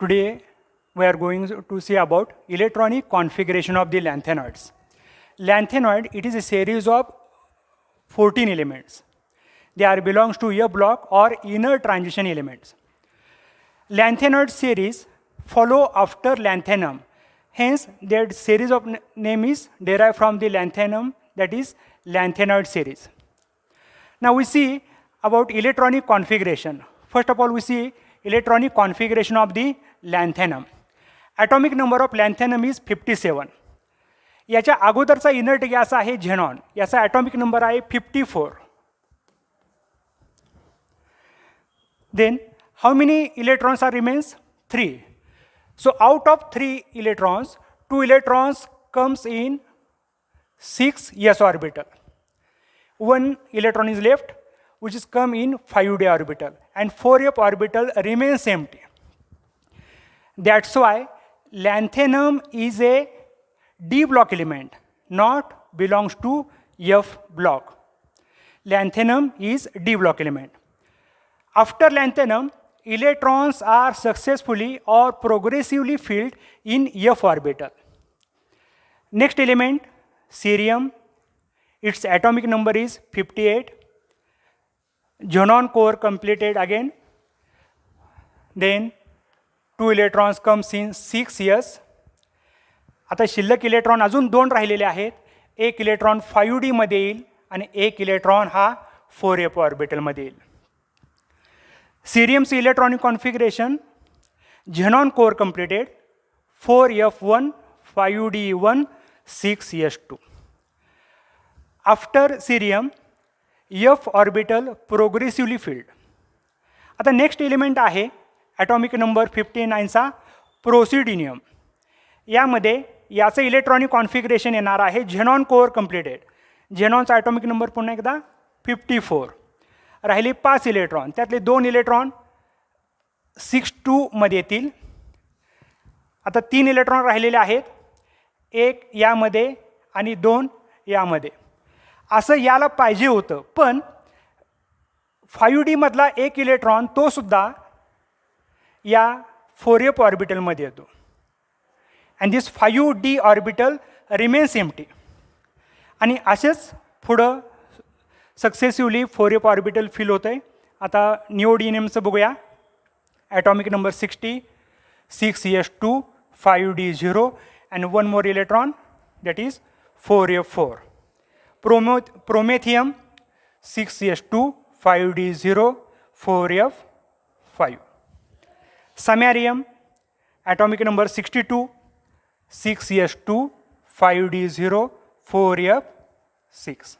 Today we are going to see about electronic configuration of the lanthanoids. Lanthanoid, it is a series of 14 elements. They are belongs to a block or inner transition elements. Lanthanoid series follow after lanthanum. Hence, their series of name is derived from the lanthanum, that is lanthanoid series. Now we see about electronic configuration. First of all, we see electronic configuration of the lanthanum. Atomic number of lanthanum is 57. याच्या अगोदरचा inert gas आहे xenon, याचा atomic number आहे 54. Then how many electrons are remains? 3. So out of 3 electrons, 2 electrons comes in 6s orbital. 1 electron is left, which is come in 5d orbital, and 4f orbital remains empty. That's why lanthanum is a d block element, not belongs to f block. Lanthanum is d block element. After lanthanum, electrons are successfully or progressively filled in f orbital. Next element, cerium. Its atomic number is 58. Xenon core completed again. Then 2 electrons comes in 6s. आता शिल्लक electron अजून 2 राहिलेले आहेत. एक electron 5d मध्ये येईल आणि एक इलेक्ट्रॉन हा 4f ऑर्बिटलमध्ये येईल. सीरियमचे electronic configuration, xenon core completed, 4f1, 5d1, 6s2. After cerium f orbital progressively filled. आता नेक्स्ट एलिमेंट आहे ॲटॉमिक नंबर 59चा प्रोसिडिनियम. यामध्ये याचं इलेक्ट्रॉनिक कॉन्फिगरेशन येणार आहे झेनॉन कोर कंप्लीटेड. झेनॉनचा ॲटॉमिक नंबर पुन्हा एकदा 54. राहिले 5 इलेक्ट्रॉन, त्यातले 2 इलेक्ट्रॉन 6s2 मध्ये येतील. आता 3 इलेक्ट्रॉन राहिलेले आहेत, एक यामध्ये आणि 2 यामध्ये. असं याला पाहिजे होतं, पण 5d मधला एक इलेक्ट्रॉन तो सुद्धा या 4f ऑर्बिटलमध्ये येतो. And this 5d orbital remains empty. आणि असेच पुढं सक्सेसिव्हली 4f ऑर्बिटल फिल होतं आहे. आता निओडिनियमचं बघूया. Atomic number 60, 6s2, 5d0 and 1 more electron, that is 4f4. Promethium 6s2, 5d0, 4f5. Samarium atomic number 62, 6s2, 5d0, 4f6.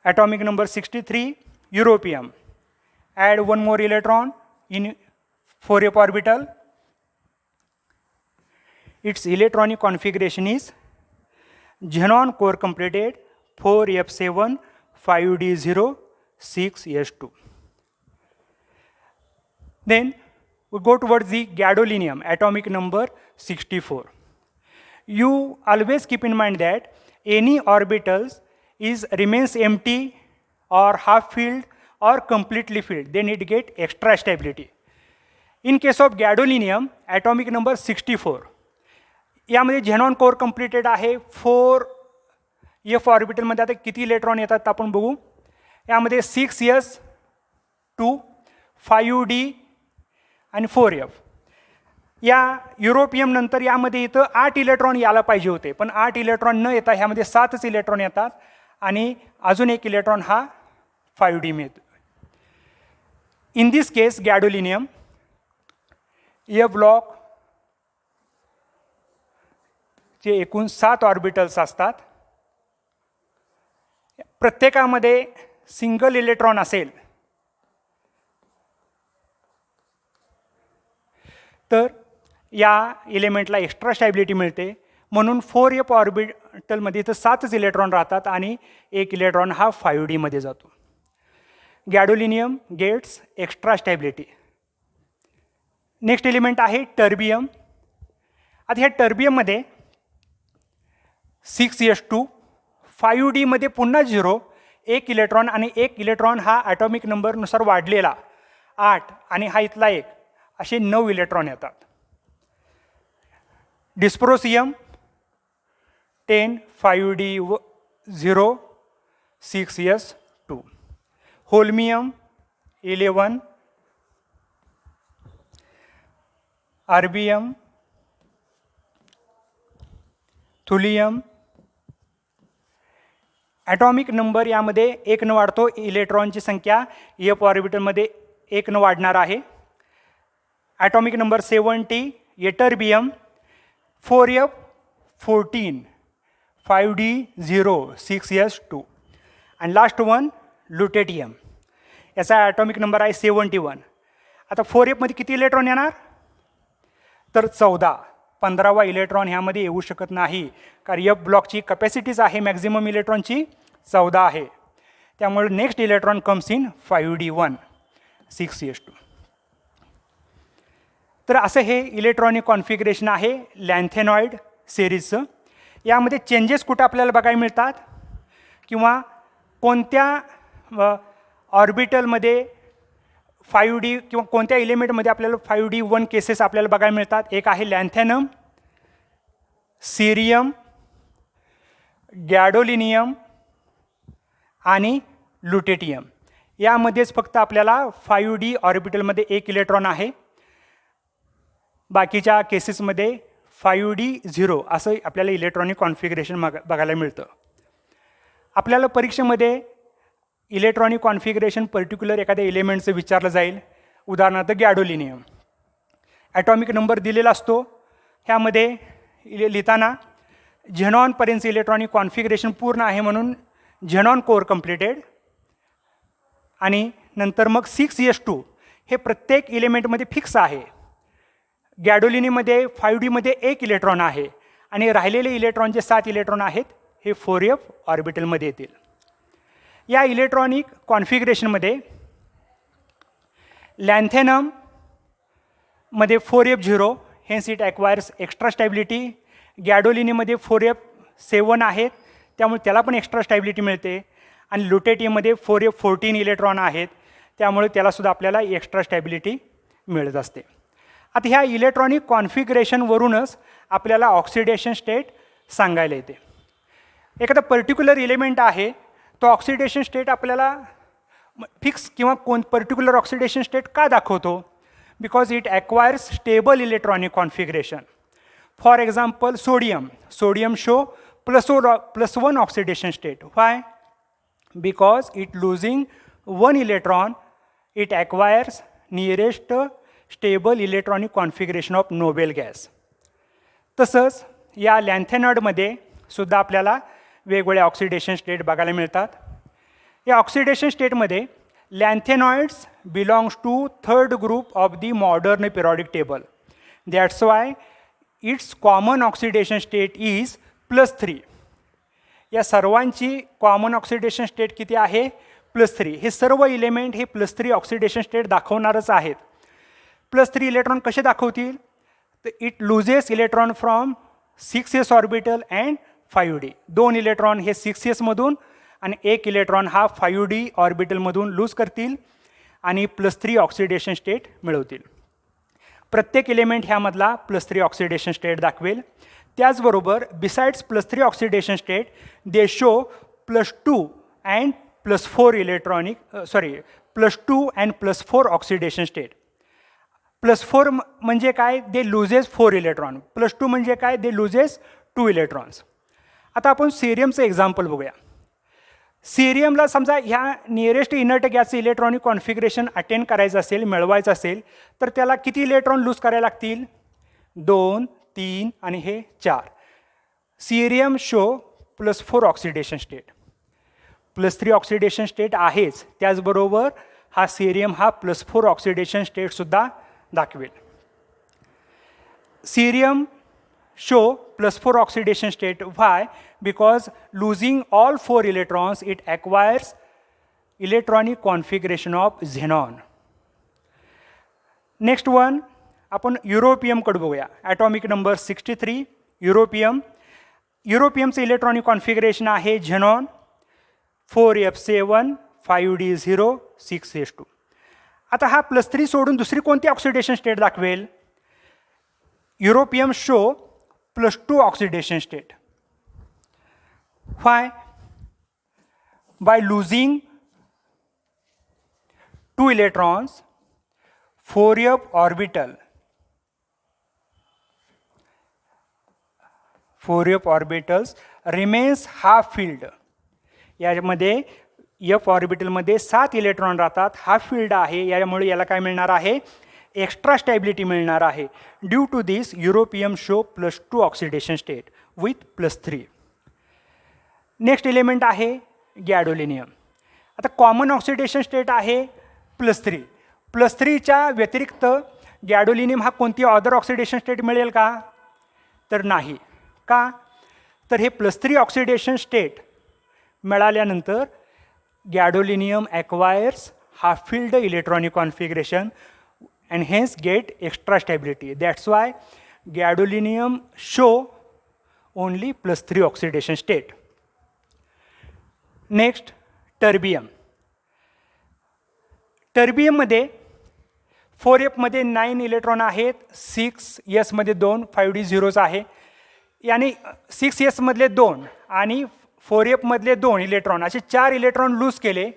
Atomic number 63, europium. Add 1 more electron in 4f orbital. Its electronic configuration is xenon core completed, 4f7, 5d0, 6s2. Then we go towards the gadolinium, atomic number 64. You always keep in mind that any orbitals remains empty or half filled or completely filled, then it get extra stability. In case of gadolinium, atomic number 64. यामध्ये xenon core completed आहे. 4f ऑर्बिटलमध्ये आता किती electron येतात आपण बघू. यामध्ये 6s2, 5d आणि 4f. या युरोपियम नंतर यामध्ये इथं 8 इलेक्ट्रॉन यायला पाहिजे होते, पण 8 इलेक्ट्रॉन न येता ह्यामध्ये 7च इलेक्ट्रॉन येतात आणि अजून एक इलेक्ट्रॉन हा 5d मिळतो. In this case गॅडोलिनियम A block चे एकूण 7 ऑर्बिटल्स असतात. प्रत्येकामध्ये सिंगल इलेक्ट्रॉन असेल तर या एलिमेंटला एक्स्ट्रा स्टॅबिलिटी मिळते. म्हणून 4f ऑर्बिटलमध्ये इथं 7च इलेक्ट्रॉन राहतात आणि एक इलेक्ट्रॉन हा 5d मध्ये जातो. Gadolinium gets extra stability. Next element आहे टर्बियम. आता ह्या टर्बियममध्ये 6s2, 5d मध्ये पुन्हा 0, एक इलेक्ट्रॉन आणि एक इलेक्ट्रॉन हा ॲटॉमिक नंबरनुसार वाढलेला 8 आणि हा इथला 1 असे 9 इलेक्ट्रॉन येतात. Dysprosium 10 5d0 6s2, holmium 11, erbium, thulium. Atomic number यामध्ये 1 वाढतो. इलेक्ट्रॉनची संख्या एफ ऑर्बिटलमध्ये 1 वाढणार आहे. Atomic number 70 एटरबियम 4f14 5d0 6s2, आणि लास्ट वन लुटेटियम. याचा ॲटॉमिक नंबर आहे 71. आता 4f किती इलेक्ट्रॉन येणार? तर 14. 15वा इलेक्ट्रॉन ह्यामध्ये येऊ शकत नाही, कारण एफ ब्लॉकची कपॅसिटीज आहे मॅक्झिमम इलेक्ट्रॉनची 14 आहे. त्यामुळे next electron comes in 5d1 6s2. तर असं हे इलेक्ट्रॉनिक कॉन्फिगरेशन आहे लॅन्थेनॉइड सिरीजचं. यामध्ये चेंजेस कुठं आपल्याला बघायला मिळतात किंवा कोणत्या ऑर्बिटलमध्ये 5d किंवा कोणत्या एलिमेंटमध्ये आपल्याला 5d1 केसेस आपल्याला बघायला मिळतात? एक आहे लॅन्थेनम, सीरियम, गॅडोलिनियम आणि लुटेटियम. यामध्येच फक्त आपल्याला 5d ऑर्बिटलमध्ये 1 इलेक्ट्रॉन आहे. बाकीच्या केसेसमध्ये 5d0 असं आपल्याला इलेक्ट्रॉनिक कॉन्फिगरेशन बघायला मिळतं. आपल्याला परीक्षेमध्ये इलेक्ट्रॉनिक कॉन्फिगरेशन पर्टिक्युलर एखाद्या एलिमेंटचं विचारलं जाईल. उदाहरणार्थ गॅडोलिनियम. ॲटॉमिक नंबर दिलेला असतो. ह्यामध्ये लिहिताना झेनॉनपर्यंतचं इलेक्ट्रॉनिक कॉन्फिगरेशन पूर्ण आहे म्हणून झेनॉन कोर कंप्लिटेड, आणि नंतर मग 6s2 हे प्रत्येक एलिमेंटमध्ये फिक्स आहे. गॅडोलिनीमध्ये 5d मध्ये 1 इलेक्ट्रॉन आहे आणि राहिलेले इलेक्ट्रॉन जे 7 इलेक्ट्रॉन आहेत हे 4f ऑर्बिटलमध्ये येतील. या इलेक्ट्रॉनिक कॉन्फिगरेशनमध्ये लॅन्थेनममध्ये 4f0 hence it acquires extra stability. गॅडोलिनीमध्ये 4f7 आहेत त्यामुळे त्याला पण एक्स्ट्रा स्टॅबिलिटी मिळते, आणि लुटेटियममध्ये 4f14 इलेक्ट्रॉन आहेत त्यामुळे त्यालासुद्धा आपल्याला एक्स्ट्रा स्टॅबिलिटी मिळत असते. आता ह्या इलेक्ट्रॉनिक कॉन्फिगरेशनवरूनच आपल्याला ऑक्सिडेशन स्टेट सांगायला येते. एखादा पर्टिक्युलर एलिमेंट आहे तो ऑक्सिडेशन स्टेट आपल्याला फिक्स किंवा पर्टिक्युलर ऑक्सिडेशन स्टेट का दाखवतो? Because it acquires stable electronic configuration. For example sodium show +1 oxidation state. Why? Because it losing 1 electron it acquires nearest stable electronic configuration of noble gas. तसंच या लॅन्थेनॉइडमध्ये सुद्धा आपल्याला वेगवेगळे oxidation state बघायला मिळतात. या ऑक्सिडेशन स्टेटमध्ये lanthanoids belongs to 3rd group of the modern periodic table. That's why its common oxidation state is +3. या सर्वांची कॉमन ऑक्सिडेशन स्टेट किती आहे? +3. हे सर्व इलेमेंट हे +3 ऑक्सिडेशन स्टेट दाखवणारच आहेत. +3 इलेक्ट्रॉन कसे दाखवतील? तर it loses electron from 6s orbital and 5d. 2 electron हे 6s मधून आणि 1 इलेक्ट्रॉन हा 5d ऑर्बिटलमधून लूज करतील आणि +3 ऑक्सिडेशन स्टेट मिळवतील. प्रत्येक एलिमेंट ह्यामधला +3 ऑक्सिडेशन स्टेट दाखवेल. त्याचबरोबर besides +3 oxidation state they show +2 and +4 electronic +2 and +4 oxidation state. +4 म्हणजे काय? दे लुजेस 4 इलेक्ट्रॉन. +2 म्हणजे काय? दे लुजेस 2 इलेक्ट्रॉन्स. आता आपण सीरियमचं एक्झाम्पल बघूया. सीरियमला समजा ह्या नियरेस्ट इनर्ट गॅसचं इलेक्ट्रॉनिक कॉन्फिगरेशन अटेंड करायचं असेल, मिळवायचं असेल तर त्याला किती इलेक्ट्रॉन लूज करायला लागतील? 2, 3 आणि हे 4. Cerium show +4 oxidation state. +3 oxidation state आहेच, त्याचबरोबर हा सीरियम हा +4 ऑक्सिडेशन स्टेटसुद्धा दाखवेल. Cerium show +4 oxidation state. Why? Because losing all 4 electrons it acquires electronic configuration of xenon. Next one आपण युरोपियम कडे बघूया. Atomic number 63 युरोपियम. युरोपियमचं इलेक्ट्रॉनिक कॉन्फिगरेशन आहे झेनॉन 4f7 5d0 6s2. आता हा +3 सोडून दुसरी कोणती ऑक्सिडेशन स्टेट दाखवेल? Europium show +2 oxidation state. Why? By losing 2 electrons, 4f orbital. 4f orbitals remains half filled. यामध्ये एफ ऑर्बिटलमध्ये 7 इलेक्ट्रॉन राहतात, हाफ फील्ड आहे, यामुळे याला काय मिळणार आहे? एक्स्ट्रा स्टॅबिलिटी मिळणार आहे. Due to this europium show +2 oxidation state with +3. Next element आहे गॅडोलिनियम. आता कॉमन ऑक्सिडेशन स्टेट आहे +3. +3च्या व्यतिरिक्त गॅडोलिनियम हा कोणती अदर ऑक्सिडेशन स्टेट मिळेल का? तर नाही. का? तर हे +3 ऑक्सिडेशन स्टेट मिळाल्यानंतर gadolinium acquires half filled electronic configuration and hence get extra stability. That's why gadolinium show only +3 oxidation state. Next, terbium. Terbium मध्ये 4f मध्ये 9 इलेक्ट्रॉन आहेत, 6s मध्ये 2, 5d zeros आहे. यानी 6s मधले 2 आणि 4f मधले 2 इलेक्ट्रॉन असे 4 इलेक्ट्रॉन लूज केले.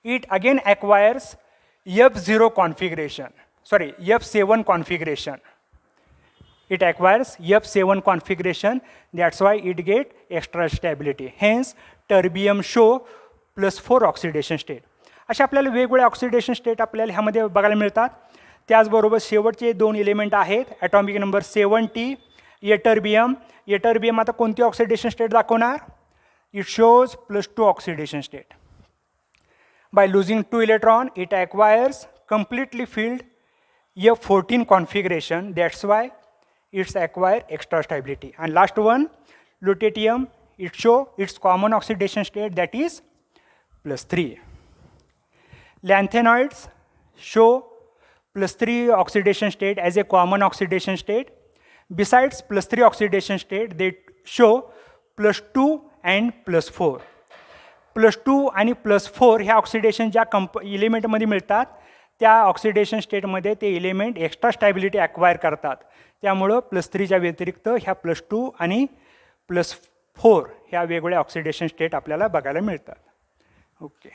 It again acquires f0 configuration. Sorry, f7 configuration. It acquires f7 configuration. That's why it get extra stability. Hence, terbium show +4 oxidation state. अशा आपल्याला वेगवेगळे ऑक्सिडेशन स्टेट आपल्याला ह्यामध्ये बघायला मिळतात. त्याचबरोबर शेवटचे 2 एलिमेंट आहेत. Atomic number 7T एटरबियम. एटरबियम आता कोणती ऑक्सिडेशन स्टेट दाखवणार? It shows +2 oxidation state. By losing 2 electron, it acquires completely filled F14 configuration. That's why it's acquire extra stability. And last one, lutetium, it show its common oxidation state, that is +3. Lanthanoids show +3 oxidation state as a common oxidation state. Besides +3 oxidation state, they show +2 and +4. +2 आणि +4 ह्या oxidation ज्या एलिमेंटमध्ये मिळतात त्या oxidation स्टेटमध्ये ते element extra stability acquire करतात. त्यामुळं +3च्या व्यतिरिक्त ह्या +2 आणि +4 ह्या वेगवेगळ्या ऑक्सिडेशन स्टेट आपल्याला बघायला मिळतात. ओके.